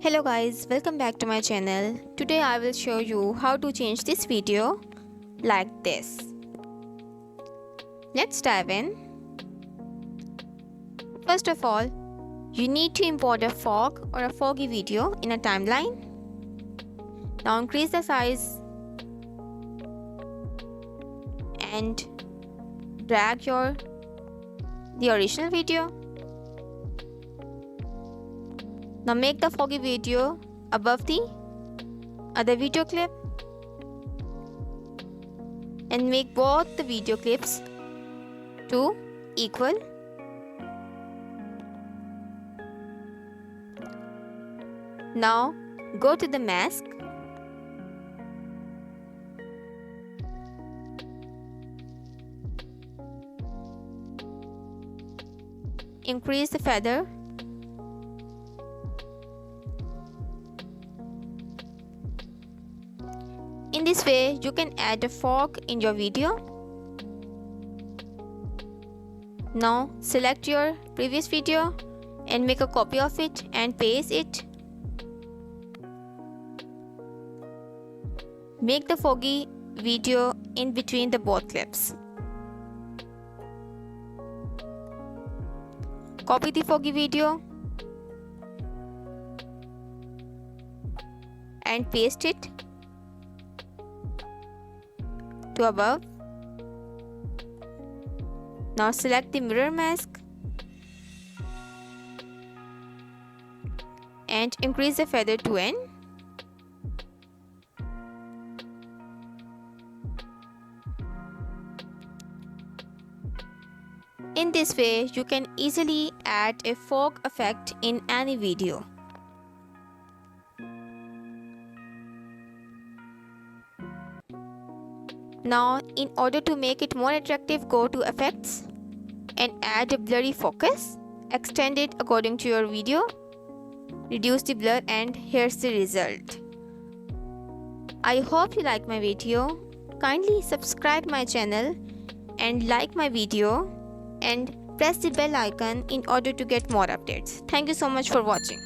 Hello guys, welcome back to my channel. Today I will show you how to change this video like this. Let's dive in. First of all, you need to import a fog or a foggy video in a timeline. Now increase the size and drag the original video. Now make the foggy video above the other video clip and make both the video clips to equal. Now go to the mask . Increase the feather . In this way, you can add a fog in your video. Now select your previous video and make a copy of it and paste it. Make the foggy video in between the both clips. Copy the foggy video and paste it to above. Now select the mirror mask and increase the feather to N. In this way, you can easily add a fog effect in any video. Now, in order to make it more attractive, go to Effects and add a blurry focus. Extend it according to your video. Reduce the blur and here's the result. I hope you like my video. Kindly subscribe my channel and like my video and press the bell icon in order to get more updates. Thank you so much for watching.